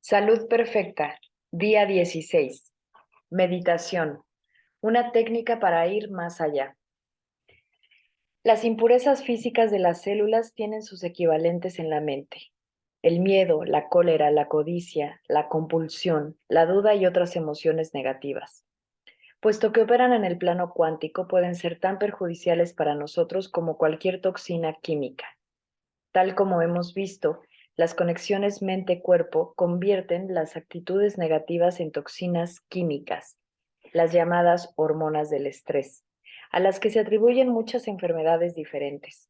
Salud perfecta, día 16. Meditación, una técnica para ir más allá. Las impurezas físicas de las células tienen sus equivalentes en la mente. El miedo, la cólera, la codicia, la compulsión, la duda y otras emociones negativas. Puesto que operan en el plano cuántico, pueden ser tan perjudiciales para nosotros como cualquier toxina química. Tal como hemos visto, las conexiones mente-cuerpo convierten las actitudes negativas en toxinas químicas, las llamadas hormonas del estrés, a las que se atribuyen muchas enfermedades diferentes.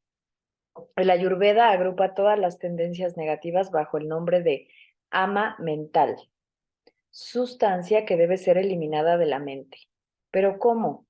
El Ayurveda agrupa todas las tendencias negativas bajo el nombre de ama mental, sustancia que debe ser eliminada de la mente. ¿Pero cómo?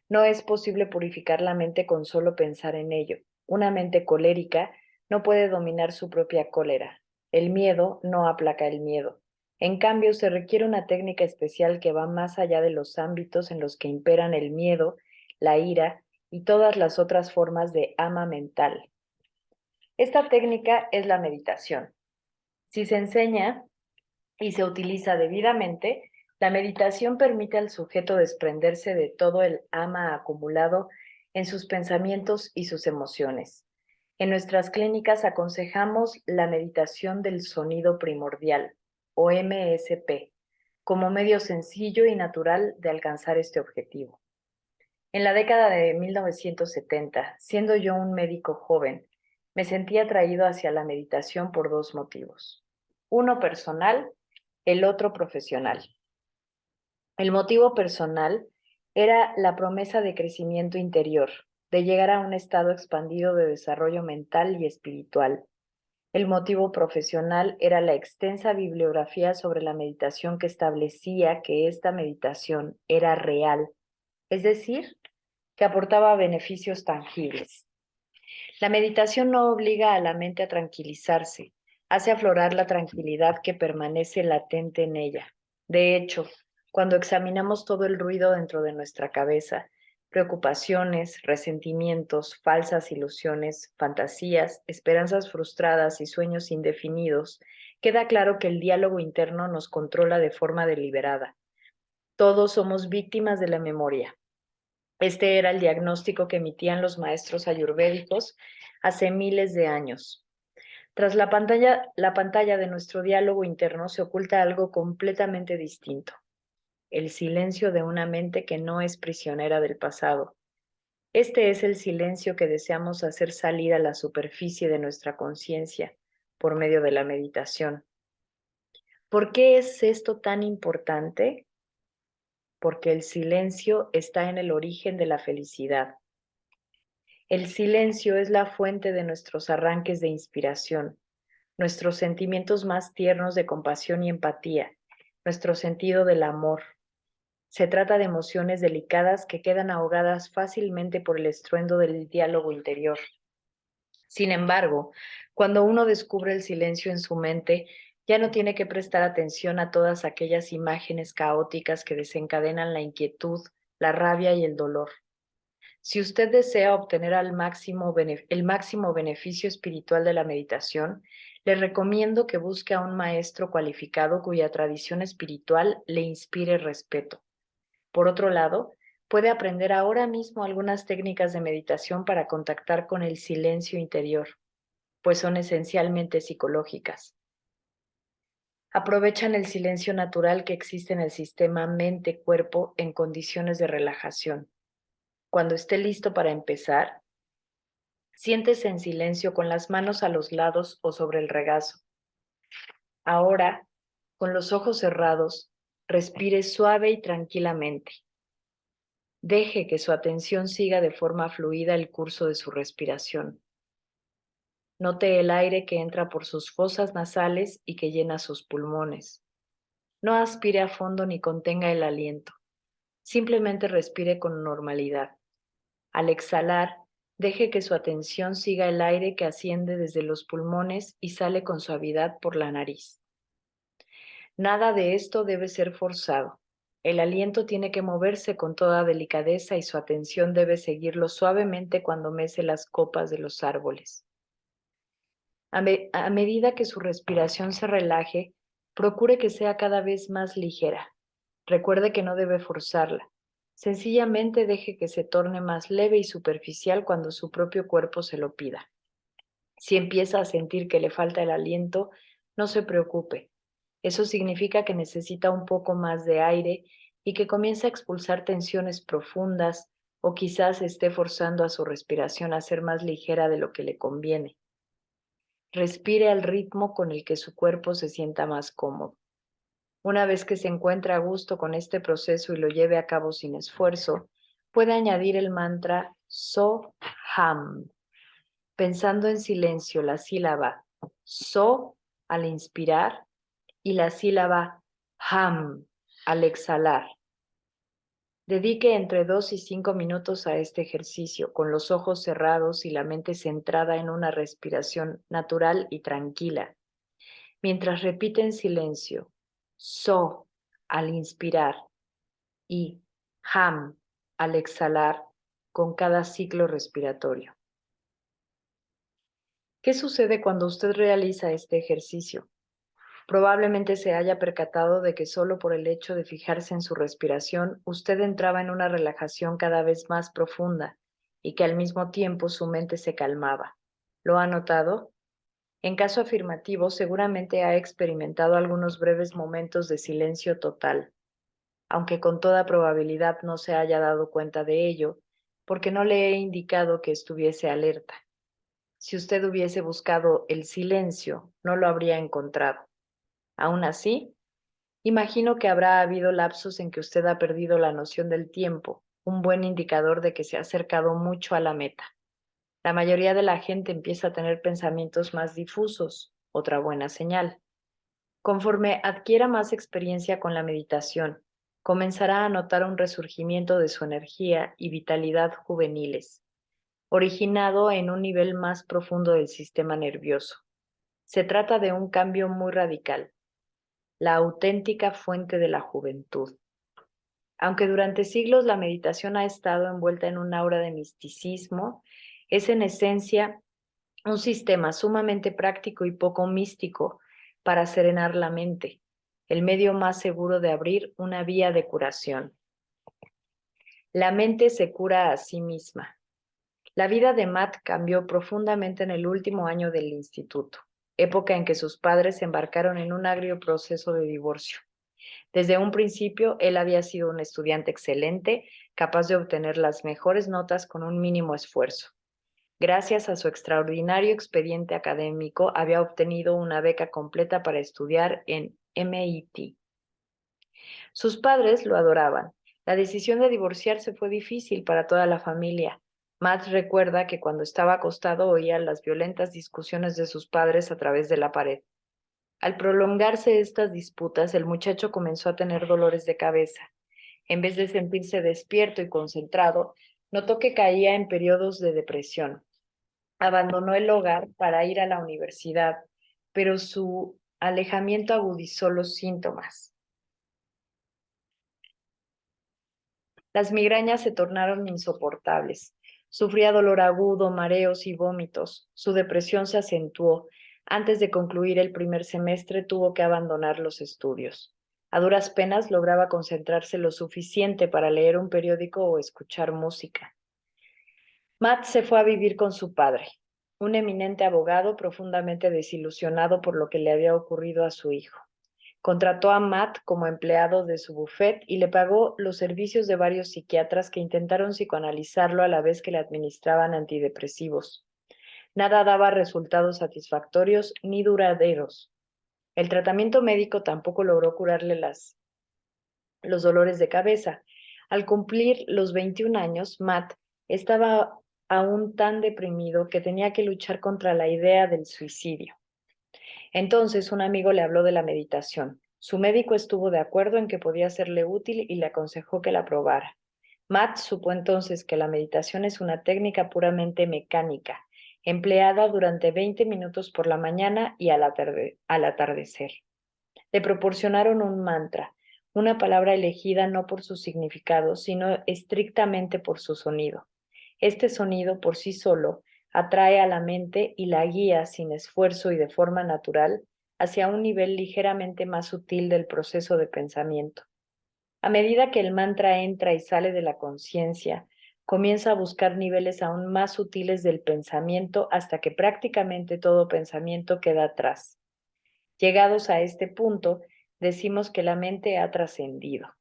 No es posible purificar la mente con solo pensar en ello. Una mente colérica no puede dominar su propia cólera. El miedo no aplaca el miedo. En cambio, se requiere una técnica especial que va más allá de los ámbitos en los que imperan el miedo, la ira y todas las otras formas de ama mental. Esta técnica es la meditación. Si se enseña y se utiliza debidamente, la meditación permite al sujeto desprenderse de todo el ama acumulado en sus pensamientos y sus emociones. En nuestras clínicas aconsejamos la meditación del sonido primordial, o MSP, como medio sencillo y natural de alcanzar este objetivo. En la década de 1970, siendo yo un médico joven, me sentí atraído hacia la meditación por dos motivos. Uno personal, el otro profesional. El motivo personal era la promesa de crecimiento interior, de llegar a un estado expandido de desarrollo mental y espiritual. El motivo profesional era la extensa bibliografía sobre la meditación que establecía que esta meditación era real, es decir, que aportaba beneficios tangibles. La meditación no obliga a la mente a tranquilizarse, hace aflorar la tranquilidad que permanece latente en ella. De hecho, cuando examinamos todo el ruido dentro de nuestra cabeza, preocupaciones, resentimientos, falsas ilusiones, fantasías, esperanzas frustradas y sueños indefinidos, queda claro que el diálogo interno nos controla de forma deliberada. Todos somos víctimas de la memoria. Este era el diagnóstico que emitían los maestros ayurvédicos hace miles de años. Tras la pantalla de nuestro diálogo interno se oculta algo completamente distinto, el silencio de una mente que no es prisionera del pasado. Este es el silencio que deseamos hacer salir a la superficie de nuestra conciencia por medio de la meditación. ¿Por qué es esto tan importante? Porque el silencio está en el origen de la felicidad. El silencio es la fuente de nuestros arranques de inspiración, nuestros sentimientos más tiernos de compasión y empatía, nuestro sentido del amor. Se trata de emociones delicadas que quedan ahogadas fácilmente por el estruendo del diálogo interior. Sin embargo, cuando uno descubre el silencio en su mente, ya no tiene que prestar atención a todas aquellas imágenes caóticas que desencadenan la inquietud, la rabia y el dolor. Si usted desea obtener el máximo beneficio espiritual de la meditación, le recomiendo que busque a un maestro cualificado cuya tradición espiritual le inspire respeto. Por otro lado, puede aprender ahora mismo algunas técnicas de meditación para contactar con el silencio interior, pues son esencialmente psicológicas. Aprovechan el silencio natural que existe en el sistema mente-cuerpo en condiciones de relajación. Cuando esté listo para empezar, siéntese en silencio con las manos a los lados o sobre el regazo. Ahora, con los ojos cerrados, respire suave y tranquilamente. Deje que su atención siga de forma fluida el curso de su respiración. Note el aire que entra por sus fosas nasales y que llena sus pulmones. No aspire a fondo ni contenga el aliento. Simplemente respire con normalidad. Al exhalar, deje que su atención siga el aire que asciende desde los pulmones y sale con suavidad por la nariz. Nada de esto debe ser forzado. El aliento tiene que moverse con toda delicadeza y su atención debe seguirlo suavemente cuando mece las copas de los árboles. A medida que su respiración se relaje, Procure que sea cada vez más ligera. Recuerde que no debe forzarla. Sencillamente deje que se torne más leve y superficial cuando su propio cuerpo se lo pida. Si empieza a sentir que le falta el aliento, no se preocupe. Eso significa que necesita un poco más de aire y que comienza a expulsar tensiones profundas o quizás esté forzando a su respiración a ser más ligera de lo que le conviene. Respire al ritmo con el que su cuerpo se sienta más cómodo. Una vez que se encuentre a gusto con este proceso y lo lleve a cabo sin esfuerzo, puede añadir el mantra So-Ham, pensando en silencio la sílaba So al inspirar y la sílaba Ham al exhalar. Dedique entre 2 y 5 minutos a este ejercicio, con los ojos cerrados y la mente centrada en una respiración natural y tranquila, mientras repite en silencio So al inspirar y Ham al exhalar con cada ciclo respiratorio. ¿Qué sucede cuando usted realiza este ejercicio? Probablemente se haya percatado de que solo por el hecho de fijarse en su respiración, usted entraba en una relajación cada vez más profunda y que al mismo tiempo su mente se calmaba. ¿Lo ha notado? En caso afirmativo, seguramente ha experimentado algunos breves momentos de silencio total, aunque con toda probabilidad no se haya dado cuenta de ello, porque no le he indicado que estuviese alerta. Si usted hubiese buscado el silencio, no lo habría encontrado. Aún así, imagino que habrá habido lapsos en que usted ha perdido la noción del tiempo, un buen indicador de que se ha acercado mucho a la meta. La mayoría de la gente empieza a tener pensamientos más difusos, otra buena señal. Conforme adquiera más experiencia con la meditación, comenzará a notar un resurgimiento de su energía y vitalidad juveniles, originado en un nivel más profundo del sistema nervioso. Se trata de un cambio muy radical, la auténtica fuente de la juventud. Aunque durante siglos la meditación ha estado envuelta en un aura de misticismo, es en esencia un sistema sumamente práctico y poco místico para serenar la mente, el medio más seguro de abrir una vía de curación. La mente se cura a sí misma. La vida de Matt cambió profundamente en el último año del instituto, época en que sus padres se embarcaron en un agrio proceso de divorcio. Desde un principio, él había sido un estudiante excelente, capaz de obtener las mejores notas con un mínimo esfuerzo. Gracias a su extraordinario expediente académico, había obtenido una beca completa para estudiar en MIT. Sus padres lo adoraban. La decisión de divorciarse fue difícil para toda la familia. Matt recuerda que cuando estaba acostado oía las violentas discusiones de sus padres a través de la pared. Al prolongarse estas disputas, el muchacho comenzó a tener dolores de cabeza. En vez de sentirse despierto y concentrado, notó que caía en periodos de depresión. Abandonó el hogar para ir a la universidad, pero su alejamiento agudizó los síntomas. Las migrañas se tornaron insoportables. Sufría dolor agudo, mareos y vómitos. Su depresión se acentuó. Antes de concluir el primer semestre tuvo que abandonar los estudios. A duras penas lograba concentrarse lo suficiente para leer un periódico o escuchar música. Matt se fue a vivir con su padre, un eminente abogado profundamente desilusionado por lo que le había ocurrido a su hijo. Contrató a Matt como empleado de su bufet y le pagó los servicios de varios psiquiatras que intentaron psicoanalizarlo a la vez que le administraban antidepresivos. Nada daba resultados satisfactorios ni duraderos. El tratamiento médico tampoco logró curarle los dolores de cabeza. Al cumplir los 21 años, Matt estaba aún tan deprimido que tenía que luchar contra la idea del suicidio. Entonces un amigo le habló de la meditación. Su médico estuvo de acuerdo en que podía serle útil y le aconsejó que la probara. Matt supo entonces que la meditación es una técnica puramente mecánica, empleada durante 20 minutos por la mañana y al atardecer. Le proporcionaron un mantra, una palabra elegida no por su significado, sino estrictamente por su sonido. Este sonido por sí solo atrae a la mente y la guía sin esfuerzo y de forma natural hacia un nivel ligeramente más sutil del proceso de pensamiento. A medida que el mantra entra y sale de la conciencia, comienza a buscar niveles aún más sutiles del pensamiento hasta que prácticamente todo pensamiento queda atrás. Llegados a este punto, decimos que la mente ha trascendido.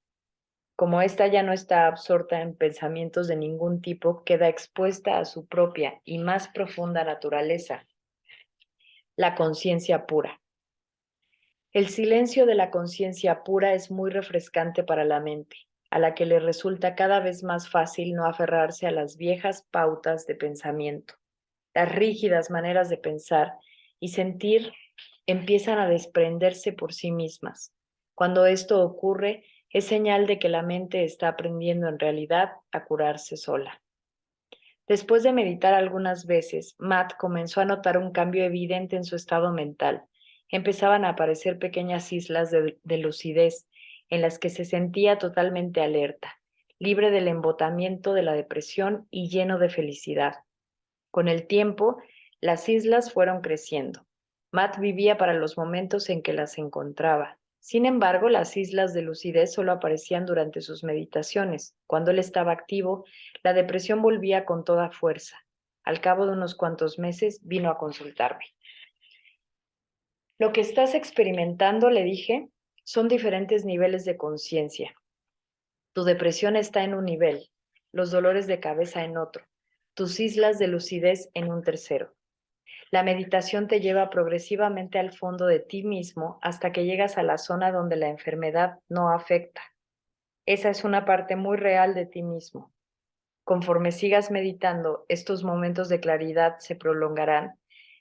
Como ésta ya no está absorta en pensamientos de ningún tipo, queda expuesta a su propia y más profunda naturaleza, la conciencia pura. El silencio de la conciencia pura es muy refrescante para la mente, a la que le resulta cada vez más fácil no aferrarse a las viejas pautas de pensamiento. Las rígidas maneras de pensar y sentir empiezan a desprenderse por sí mismas. Cuando esto ocurre, es señal de que la mente está aprendiendo en realidad a curarse sola. Después de meditar algunas veces, Matt comenzó a notar un cambio evidente en su estado mental. Empezaban a aparecer pequeñas islas de lucidez en las que se sentía totalmente alerta, libre del embotamiento de la depresión y lleno de felicidad. Con el tiempo, las islas fueron creciendo. Matt vivía para los momentos en que las encontraba. Sin embargo, las islas de lucidez solo aparecían durante sus meditaciones. Cuando él estaba activo, la depresión volvía con toda fuerza. Al cabo de unos cuantos meses, vino a consultarme. Lo que estás experimentando, le dije, son diferentes niveles de conciencia. Tu depresión está en un nivel, los dolores de cabeza en otro, tus islas de lucidez en un tercero. La meditación te lleva progresivamente al fondo de ti mismo hasta que llegas a la zona donde la enfermedad no afecta. Esa es una parte muy real de ti mismo. Conforme sigas meditando, estos momentos de claridad se prolongarán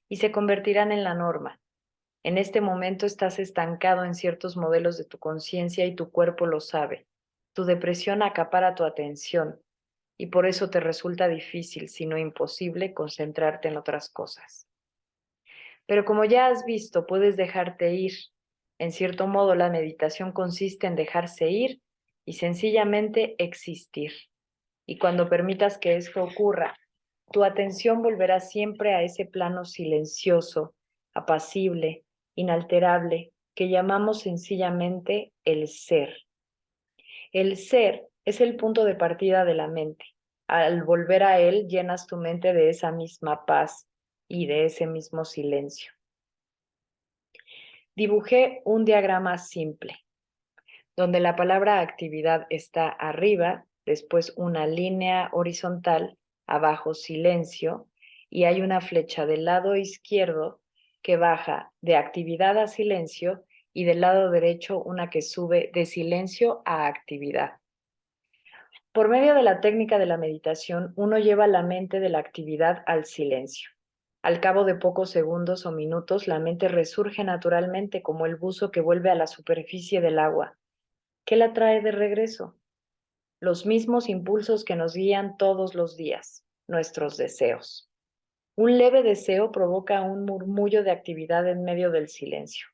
y se convertirán en la norma. En este momento estás estancado en ciertos modelos de tu conciencia y tu cuerpo lo sabe. Tu depresión acapara tu atención y por eso te resulta difícil, si no imposible, concentrarte en otras cosas. Pero como ya has visto, puedes dejarte ir. En cierto modo, la meditación consiste en dejarse ir y sencillamente existir. Y cuando permitas que esto ocurra, tu atención volverá siempre a ese plano silencioso, apacible, inalterable, que llamamos sencillamente el ser. El ser es el punto de partida de la mente. Al volver a él, llenas tu mente de esa misma paz y de ese mismo silencio. Dibujé un diagrama simple, donde la palabra actividad está arriba, después una línea horizontal, abajo silencio, y hay una flecha del lado izquierdo que baja de actividad a silencio y del lado derecho una que sube de silencio a actividad. Por medio de la técnica de la meditación, uno lleva la mente de la actividad al silencio. Al cabo de pocos segundos o minutos, la mente resurge naturalmente como el buzo que vuelve a la superficie del agua. ¿Qué la trae de regreso? Los mismos impulsos que nos guían todos los días, nuestros deseos. Un leve deseo provoca un murmullo de actividad en medio del silencio.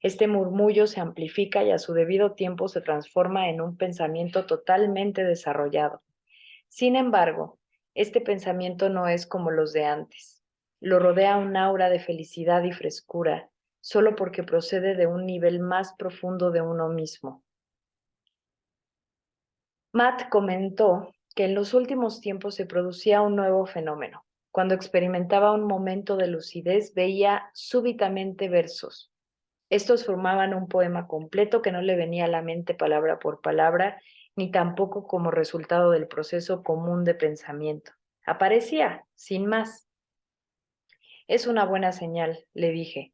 Este murmullo se amplifica y a su debido tiempo se transforma en un pensamiento totalmente desarrollado. Sin embargo, este pensamiento no es como los de antes. Lo rodea un aura de felicidad y frescura, solo porque procede de un nivel más profundo de uno mismo. Matt comentó que en los últimos tiempos se producía un nuevo fenómeno. Cuando experimentaba un momento de lucidez, veía súbitamente versos. Estos formaban un poema completo que no le venía a la mente palabra por palabra, ni tampoco como resultado del proceso común de pensamiento. Aparecía, sin más. Es una buena señal, le dije.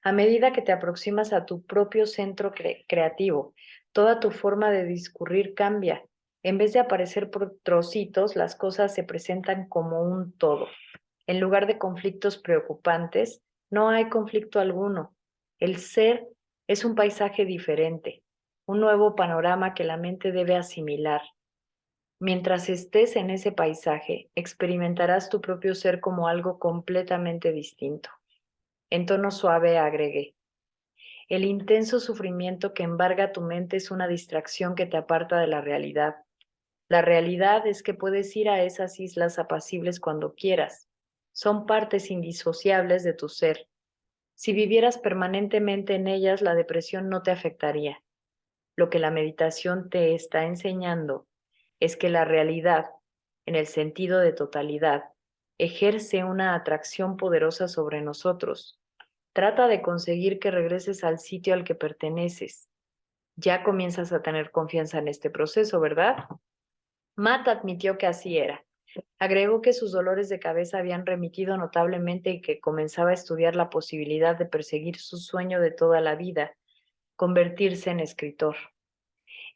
A medida que te aproximas a tu propio centro creativo, toda tu forma de discurrir cambia. En vez de aparecer por trocitos, las cosas se presentan como un todo. En lugar de conflictos preocupantes, no hay conflicto alguno. El ser es un paisaje diferente, un nuevo panorama que la mente debe asimilar. Mientras estés en ese paisaje, experimentarás tu propio ser como algo completamente distinto. En tono suave agregué, el intenso sufrimiento que embarga tu mente es una distracción que te aparta de la realidad. La realidad es que puedes ir a esas islas apacibles cuando quieras. Son partes indisociables de tu ser. Si vivieras permanentemente en ellas, la depresión no te afectaría. Lo que la meditación te está enseñando es que la realidad, en el sentido de totalidad, ejerce una atracción poderosa sobre nosotros. Trata de conseguir que regreses al sitio al que perteneces. Ya comienzas a tener confianza en este proceso, ¿verdad? Matt admitió que así era. Agregó que sus dolores de cabeza habían remitido notablemente y que comenzaba a estudiar la posibilidad de perseguir su sueño de toda la vida, convertirse en escritor.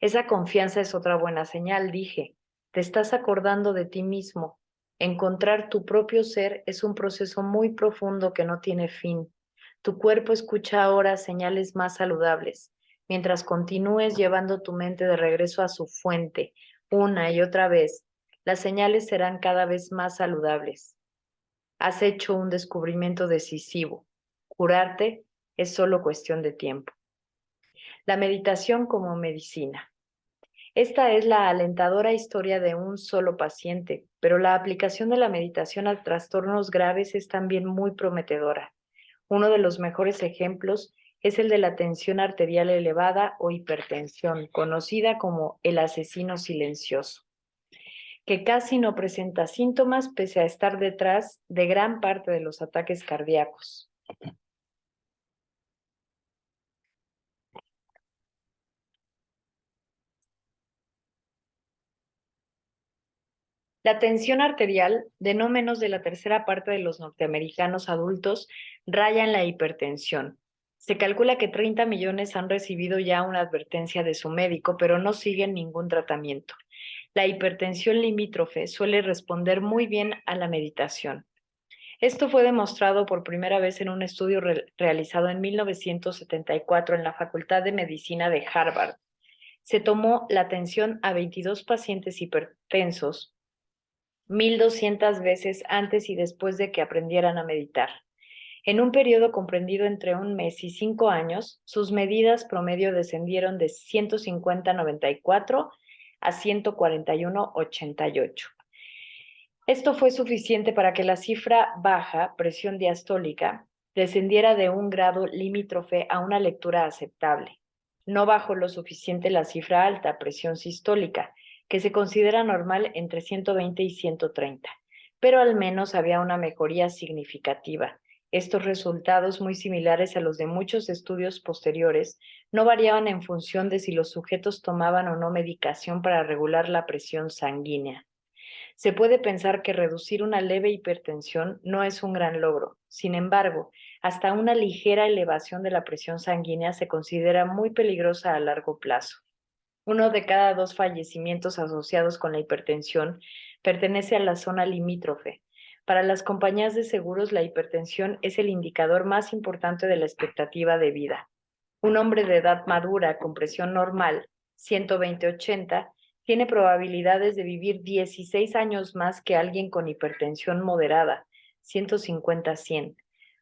Esa confianza es otra buena señal, dije. Te estás acordando de ti mismo. Encontrar tu propio ser es un proceso muy profundo que no tiene fin. Tu cuerpo escucha ahora señales más saludables. Mientras continúes llevando tu mente de regreso a su fuente, una y otra vez, las señales serán cada vez más saludables. Has hecho un descubrimiento decisivo. Curarte es solo cuestión de tiempo. La meditación como medicina. Esta es la alentadora historia de un solo paciente, pero la aplicación de la meditación a trastornos graves es también muy prometedora. Uno de los mejores ejemplos es el de la tensión arterial elevada o hipertensión, conocida como el asesino silencioso, que casi no presenta síntomas pese a estar detrás de gran parte de los ataques cardíacos. La tensión arterial, de no menos de la tercera parte de los norteamericanos adultos, raya en la hipertensión. Se calcula que 30 millones han recibido ya una advertencia de su médico, pero no siguen ningún tratamiento. La hipertensión limítrofe suele responder muy bien a la meditación. Esto fue demostrado por primera vez en un estudio realizado en 1974 en la Facultad de Medicina de Harvard. Se tomó la atención a 22 pacientes hipertensos 1,200 veces antes y después de que aprendieran a meditar. En un periodo comprendido entre un mes y 5 años, sus medidas promedio descendieron de 150,94 a 141,88. Esto fue suficiente para que la cifra baja, presión diastólica, descendiera de un grado limítrofe a una lectura aceptable. No bajó lo suficiente la cifra alta, presión sistólica, que se considera normal entre 120 y 130, pero al menos había una mejoría significativa. Estos resultados, muy similares a los de muchos estudios posteriores, no variaban en función de si los sujetos tomaban o no medicación para regular la presión sanguínea. Se puede pensar que reducir una leve hipertensión no es un gran logro. Sin embargo, hasta una ligera elevación de la presión sanguínea se considera muy peligrosa a largo plazo. Uno de cada 2 fallecimientos asociados con la hipertensión pertenece a la zona limítrofe. Para las compañías de seguros, la hipertensión es el indicador más importante de la expectativa de vida. Un hombre de edad madura con presión normal, 120/80, tiene probabilidades de vivir 16 años más que alguien con hipertensión moderada, 150/100,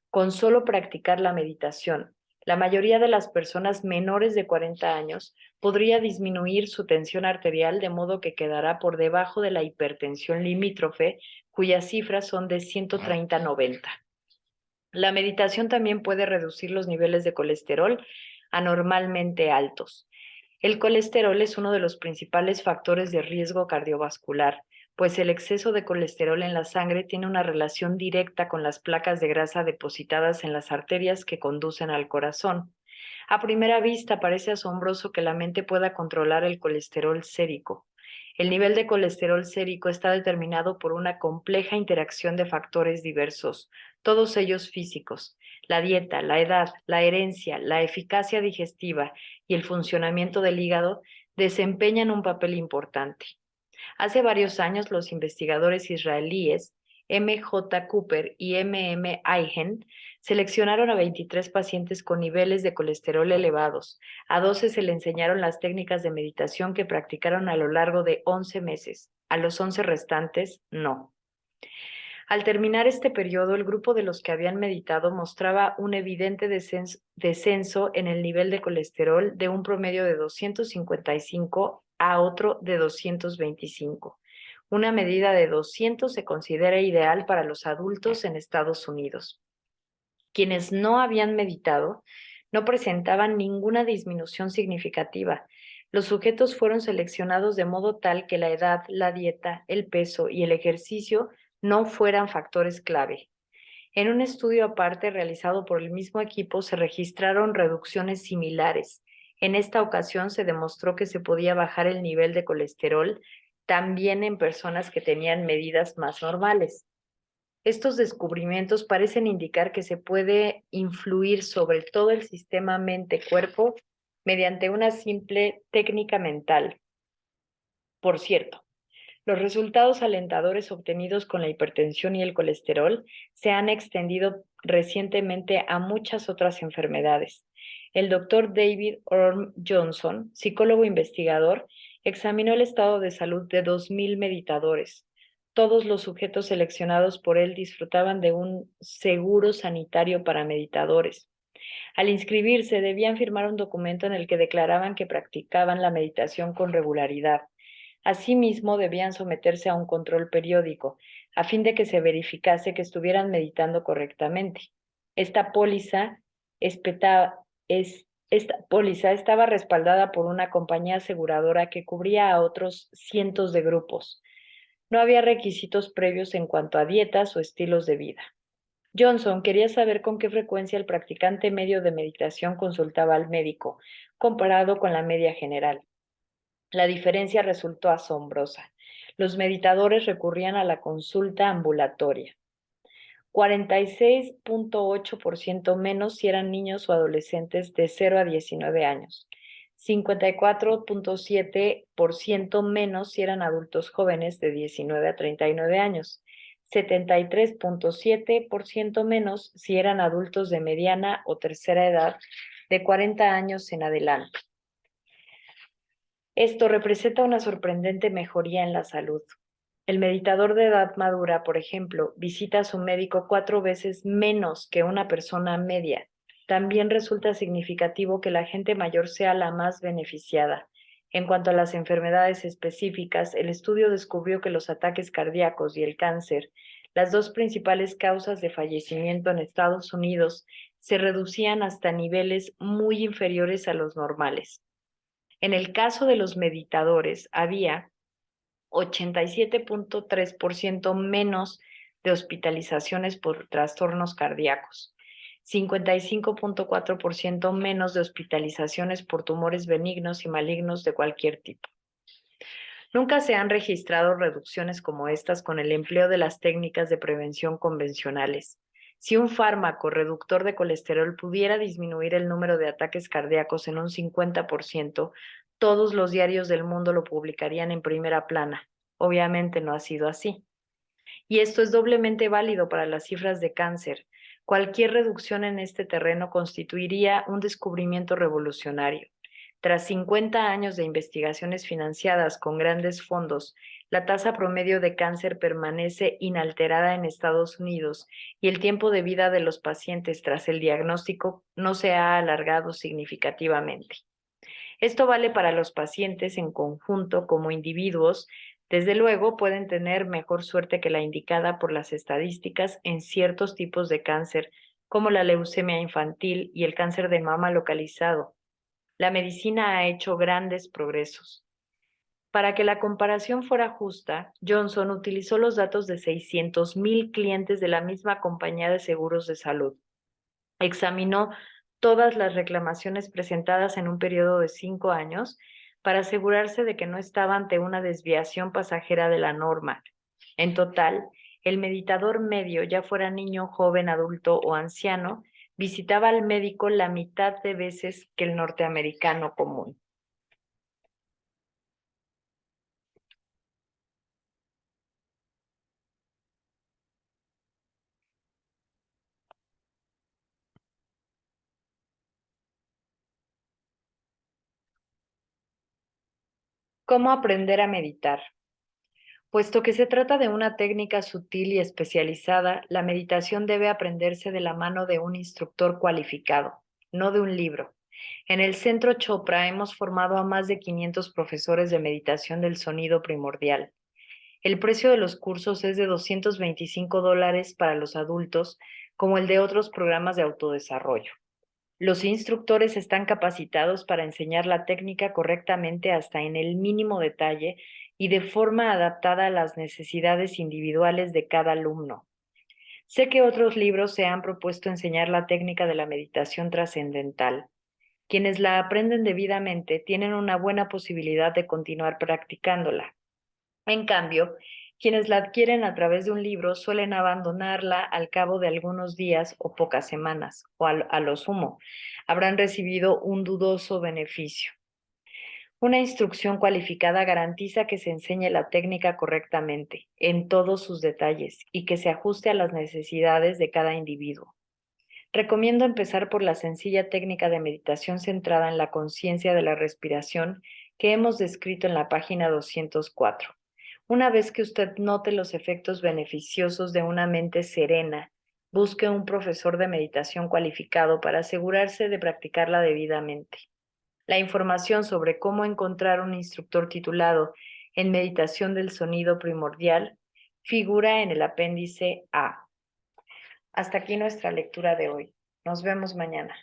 con solo practicar la meditación. La mayoría de las personas menores de 40 años podría disminuir su tensión arterial de modo que quedará por debajo de la hipertensión limítrofe, cuyas cifras son de 130/90. La meditación también puede reducir los niveles de colesterol anormalmente altos. El colesterol es uno de los principales factores de riesgo cardiovascular, pues el exceso de colesterol en la sangre tiene una relación directa con las placas de grasa depositadas en las arterias que conducen al corazón. A primera vista parece asombroso que la mente pueda controlar el colesterol sérico. El nivel de colesterol sérico está determinado por una compleja interacción de factores diversos, todos ellos físicos: la dieta, la edad, la herencia, la eficacia digestiva y el funcionamiento del hígado desempeñan un papel importante. Hace varios años, los investigadores israelíes M.J. Cooper y M.M. Eichen seleccionaron a 23 pacientes con niveles de colesterol elevados. A 12 se le enseñaron las técnicas de meditación que practicaron a lo largo de 11 meses. A los 11 restantes, no. Al terminar este periodo, el grupo de los que habían meditado mostraba un evidente descenso en el nivel de colesterol de un promedio de 255 a otro de 225. Una medida de 200 se considera ideal para los adultos en Estados Unidos. Quienes no habían meditado no presentaban ninguna disminución significativa. Los sujetos fueron seleccionados de modo tal que la edad, la dieta, el peso y el ejercicio no fueran factores clave. En un estudio aparte realizado por el mismo equipo se registraron reducciones similares. En esta ocasión se demostró que se podía bajar el nivel de colesterol también en personas que tenían medidas más normales. Estos descubrimientos parecen indicar que se puede influir sobre todo el sistema mente-cuerpo mediante una simple técnica mental. Por cierto, los resultados alentadores obtenidos con la hipertensión y el colesterol se han extendido recientemente a muchas otras enfermedades. El doctor David Orm Johnson, psicólogo investigador, examinó el estado de salud de 2,000 meditadores. Todos los sujetos seleccionados por él disfrutaban de un seguro sanitario para meditadores. Al inscribirse, debían firmar un documento en el que declaraban que practicaban la meditación con regularidad. Asimismo, debían someterse a un control periódico, a fin de que se verificase que estuvieran meditando correctamente. Esta póliza, esta póliza estaba respaldada por una compañía aseguradora que cubría a otros cientos de grupos. No había requisitos previos en cuanto a dietas o estilos de vida. Johnson quería saber con qué frecuencia el practicante medio de meditación consultaba al médico, comparado con la media general. La diferencia resultó asombrosa. Los meditadores recurrían a la consulta ambulatoria. 46,8% menos si eran niños o adolescentes de 0 a 19 años. 54,7% menos si eran adultos jóvenes de 19 a 39 años. 73,7% menos si eran adultos de mediana o tercera edad de 40 años en adelante. Esto representa una sorprendente mejoría en la salud. El meditador de edad madura, por ejemplo, visita a su médico 4 veces menos que una persona media. También resulta significativo que la gente mayor sea la más beneficiada. En cuanto a las enfermedades específicas, el estudio descubrió que los ataques cardíacos y el cáncer, las dos principales causas de fallecimiento en Estados Unidos, se reducían hasta niveles muy inferiores a los normales. En el caso de los meditadores, había 87,3% menos de hospitalizaciones por trastornos cardíacos, 55,4% menos de hospitalizaciones por tumores benignos y malignos de cualquier tipo. Nunca se han registrado reducciones como estas con el empleo de las técnicas de prevención convencionales. Si un fármaco reductor de colesterol pudiera disminuir el número de ataques cardíacos en un 50%, todos los diarios del mundo lo publicarían en primera plana. Obviamente no ha sido así. Y esto es doblemente válido para las cifras de cáncer. Cualquier reducción en este terreno constituiría un descubrimiento revolucionario. Tras 50 años de investigaciones financiadas con grandes fondos, la tasa promedio de cáncer permanece inalterada en Estados Unidos y el tiempo de vida de los pacientes tras el diagnóstico no se ha alargado significativamente. Esto vale para los pacientes en conjunto como individuos. Desde luego, pueden tener mejor suerte que la indicada por las estadísticas en ciertos tipos de cáncer, como la leucemia infantil y el cáncer de mama localizado. La medicina ha hecho grandes progresos. Para que la comparación fuera justa, Johnson utilizó los datos de 600,000 clientes de la misma compañía de seguros de salud. Examinó todas las reclamaciones presentadas en un periodo de 5 años para asegurarse de que no estaba ante una desviación pasajera de la norma. En total, el meditador medio, ya fuera niño, joven, adulto o anciano, visitaba al médico la mitad de veces que el norteamericano común. ¿Cómo aprender a meditar? Puesto que se trata de una técnica sutil y especializada, la meditación debe aprenderse de la mano de un instructor cualificado, no de un libro. En el Centro Chopra hemos formado a más de 500 profesores de meditación del sonido primordial. El precio de los cursos es de $225 para los adultos, como el de otros programas de autodesarrollo. Los instructores están capacitados para enseñar la técnica correctamente hasta en el mínimo detalle y de forma adaptada a las necesidades individuales de cada alumno. Sé que otros libros se han propuesto enseñar la técnica de la meditación trascendental. Quienes la aprenden debidamente tienen una buena posibilidad de continuar practicándola. En cambio, quienes la adquieren a través de un libro suelen abandonarla al cabo de algunos días o pocas semanas, o a lo sumo, habrán recibido un dudoso beneficio. Una instrucción cualificada garantiza que se enseñe la técnica correctamente, en todos sus detalles, y que se ajuste a las necesidades de cada individuo. Recomiendo empezar por la sencilla técnica de meditación centrada en la conciencia de la respiración que hemos descrito en la página 204. Una vez que usted note los efectos beneficiosos de una mente serena, busque un profesor de meditación cualificado para asegurarse de practicarla debidamente. La información sobre cómo encontrar un instructor titulado en meditación del sonido primordial figura en el apéndice A. Hasta aquí nuestra lectura de hoy. Nos vemos mañana.